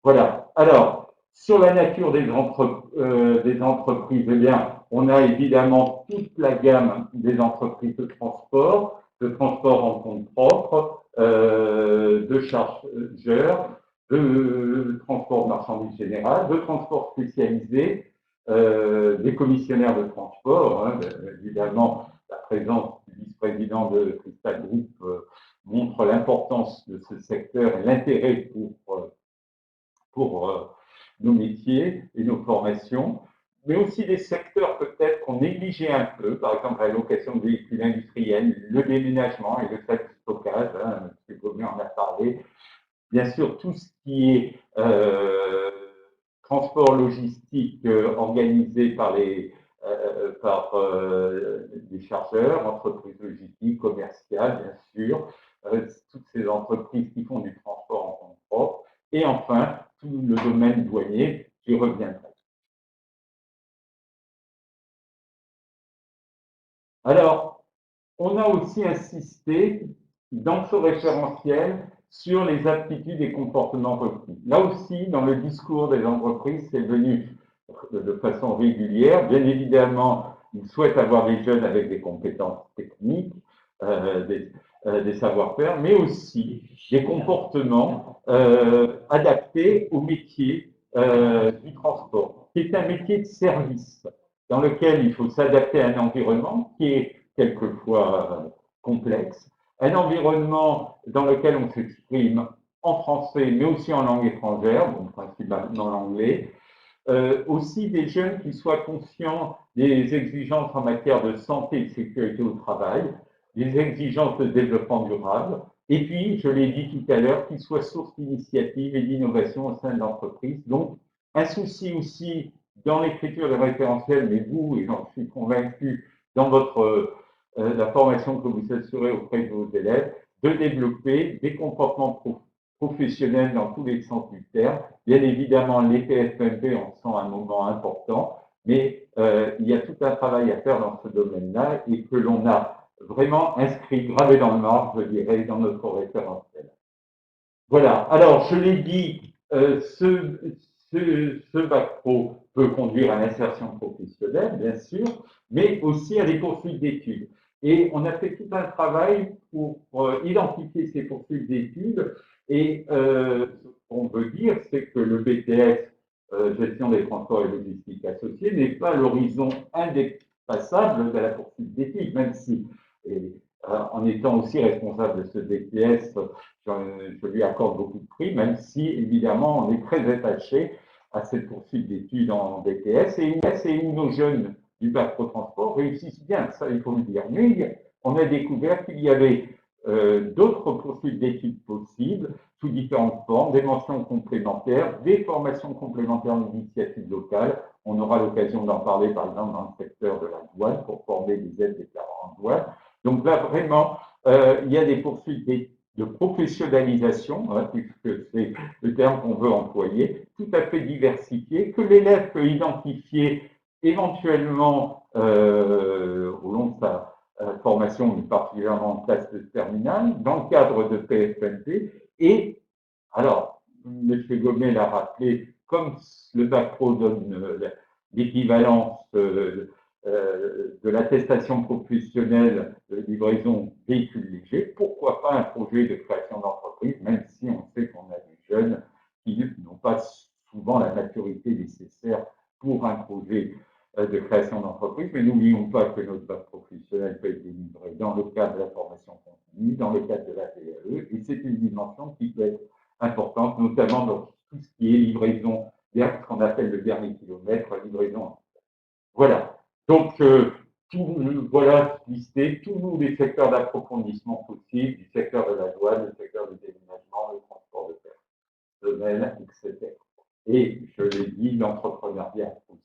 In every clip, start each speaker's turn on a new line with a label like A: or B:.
A: Voilà. Alors, sur la nature des entreprises, eh bien, on a évidemment toute la gamme des entreprises de transport en compte propre, de chargeurs, de transport de marchandises générales, de transport spécialisé, des commissionnaires de transport. Hein, évidemment, la présence du vice-président de Crystal Group montre l'importance de ce secteur et l'intérêt pour nos métiers et nos formations, mais aussi des secteurs peut-être qu'on négligeait un peu, par exemple la location de véhicules industriels, le déménagement et le fait du stockage, hein, M. Gaumet en a parlé. Bien sûr, tout ce qui est transport logistique organisé par des chargeurs, entreprises logistiques, commerciales, bien sûr, toutes ces entreprises qui font du transport en compte propre, et enfin, tout le domaine douanier, j'y reviendrai. Alors, on a aussi insisté dans ce référentiel sur les aptitudes et comportements requis. Là aussi, dans le discours des entreprises, c'est venu de façon régulière. Bien évidemment, ils souhaitent avoir des jeunes avec des compétences techniques, euh, des, des savoir-faire, mais aussi des comportements adaptés au métier du transport, qui est un métier de service dans lequel il faut s'adapter à un environnement qui est quelquefois complexe, un environnement dans lequel on s'exprime en français, mais aussi en langue étrangère, donc principalement l'anglais, aussi des jeunes qui soient conscients des exigences en matière de santé et de sécurité au travail, des exigences de développement durable, et puis, je l'ai dit tout à l'heure, qu'ils soient source d'initiative et d'innovation au sein de l'entreprise. Donc, un souci aussi dans l'écriture de référentiels, mais vous, et j'en suis convaincu, dans la formation que vous assurez auprès de vos élèves, de développer des comportements professionnels dans tous les sens du terme. Bien évidemment, les PFMP en sont un moment important, mais il y a tout un travail à faire dans ce domaine-là et que l'on a vraiment inscrit, gravé dans le marbre, je dirais, dans notre référentiel. Voilà. Alors, je l'ai dit, ce bac pro peut conduire à l'insertion professionnelle, bien sûr, mais aussi à des poursuites d'études. Et on a fait tout un travail pour identifier ces poursuites d'études. Et ce qu'on veut dire, c'est que le BTS, gestion des transports et logistiques associés, n'est pas l'horizon indépassable de la poursuite d'études, même si, et, en étant aussi responsable de ce BTS, je lui accorde beaucoup de prix, même si, évidemment, on est très attaché à cette poursuite d'études en BTS et où nos jeunes du bac pro transport réussissent bien, ça il faut le dire. Mais on a découvert qu'il y avait d'autres poursuites d'études possibles sous différentes formes, des mentions complémentaires, des formations complémentaires en initiative locale. On aura l'occasion d'en parler, par exemple, dans le secteur de la douane pour former des aides déclarants en douane. Donc là, vraiment, il y a des poursuites de professionnalisation, hein, puisque c'est le terme qu'on veut employer, tout à fait diversifié, que l'élève peut identifier éventuellement au long de sa formation, mais particulièrement en classe de terminale, dans le cadre de PFNP. Et alors, M. Gaumet l'a rappelé, comme le bac pro donne l'équivalence de l'attestation professionnelle de livraison véhicule léger, pourquoi pas un projet de création d'entreprise, même si on sait qu'on a des jeunes qui n'ont pas souvent la maturité nécessaire pour un projet de création d'entreprise, mais n'oublions pas que notre bac professionnel peut être délivré dans le cadre de la formation continue, dans le cadre de la PAE, et c'est une dimension qui peut être importante, notamment dans tout ce qui est livraison, ce qu'on appelle le dernier kilomètre, livraison. Voilà. Donc, voilà listé tous les secteurs d'approfondissement possibles, du secteur de la douane, le secteur du déménagement, le transport de personnel, etc. Et, je l'ai dit, l'entrepreneuriat aussi.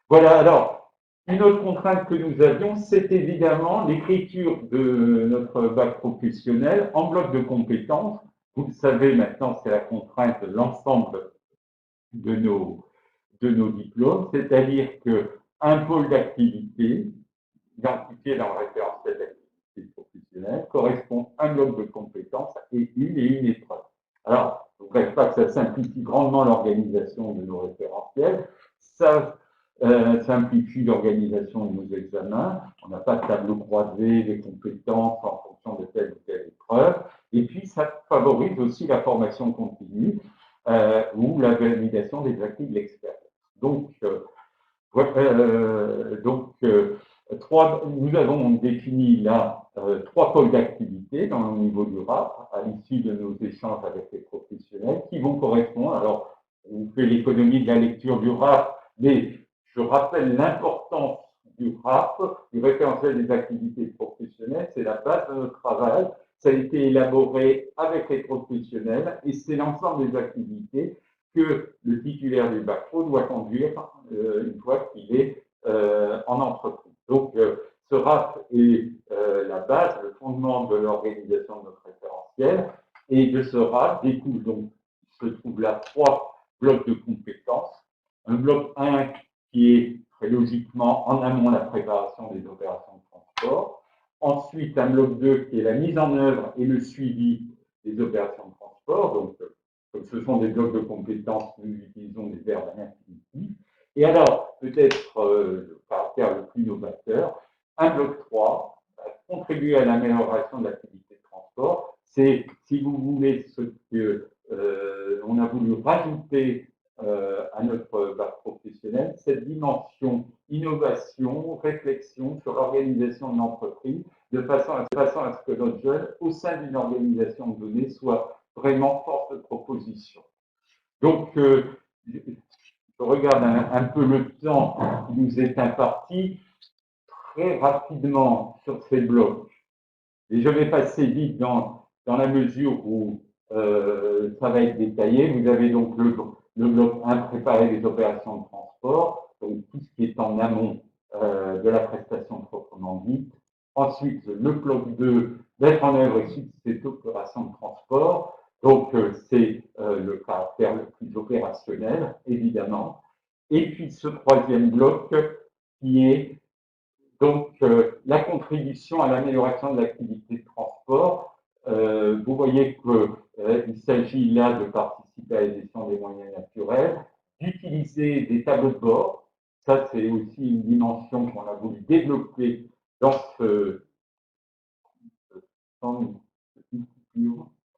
A: Voilà, alors, une autre contrainte que nous avions, c'est évidemment l'écriture de notre bac professionnel en bloc de compétences. Vous le savez maintenant, c'est la contrainte de l'ensemble de nos diplômes, c'est-à-dire qu'un pôle d'activité identifié dans le référentiel d'activité professionnelle correspond à un bloc de compétences et une épreuve. Alors, je ne vous cache pas que ça simplifie grandement l'organisation de nos référentiels. Ça simplifie l'organisation de nos examens. On n'a pas de tableau croisé des compétences en fonction de telle ou telle épreuve. Et puis, ça favorise aussi la formation continue ou la validation des acquis de l'expérience. Donc, nous avons défini là 3 pôles d'activité dans le niveau du RAP à l'issue de nos échanges avec les professionnels qui vont correspondre. Alors, on fait l'économie de la lecture du RAP, mais je rappelle l'importance du RAP, du référentiel des activités professionnelles, c'est la base de notre travail. Ça a été élaboré avec les professionnels et c'est l'ensemble des activités que le titulaire du bac pro doit conduire une fois qu'il est en entreprise. Donc, ce RAP est la base, le fondement de l'organisation de notre référentiel. Et de ce RAP découle donc, se trouvent là 3 blocs de compétences. Un bloc 1 qui est très logiquement en amont la préparation des opérations de transport. Ensuite, un bloc 2 qui est la mise en œuvre et le suivi des opérations de transport. Donc, comme ce sont des blocs de compétences, nous utilisons des verbes à l'infinitif. Et alors, peut-être le caractère le plus novateur, un bloc 3, contribuer à l'amélioration de l'activité de transport. C'est, si vous voulez, ce que on a voulu rajouter à notre bac professionnel, cette dimension innovation, réflexion sur l'organisation de l'entreprise, de façon à ce que notre jeune, au sein d'une organisation donnée, soit vraiment force de proposition. Donc, je regarde un peu le temps qui nous est imparti, très rapidement sur ces blocs. Et je vais passer vite dans la mesure où ça va être détaillé. Vous avez donc le bloc 1, préparer les opérations de transport, donc tout ce qui est en amont de la prestation proprement dite. Ensuite, le bloc 2, mettre en œuvre et suivre cette opération de transport. Donc, c'est le caractère le plus opérationnel, évidemment. Et puis, ce 3e bloc qui est donc la contribution à l'amélioration de l'activité de transport. Vous voyez qu'il s'agit là de participer à la gestion des moyens naturels, d'utiliser des tableaux de bord. Ça, c'est aussi une dimension qu'on a voulu développer dans ce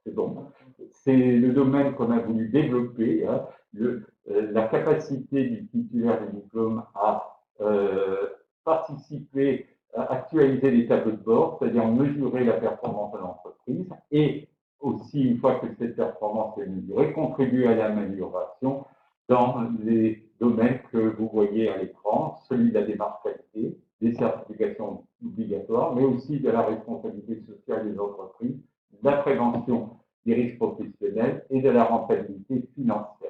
A: c'est bon. C'est le domaine qu'on a voulu développer, hein, la capacité du titulaire du diplôme à participer, à actualiser les tableaux de bord, c'est-à-dire mesurer la performance de l'entreprise et aussi, une fois que cette performance est mesurée, contribuer à l'amélioration dans les domaines que vous voyez à l'écran, celui de la démarche qualité, des certifications obligatoires, mais aussi de la responsabilité sociale des entreprises, de la prévention des risques professionnels et de la rentabilité financière.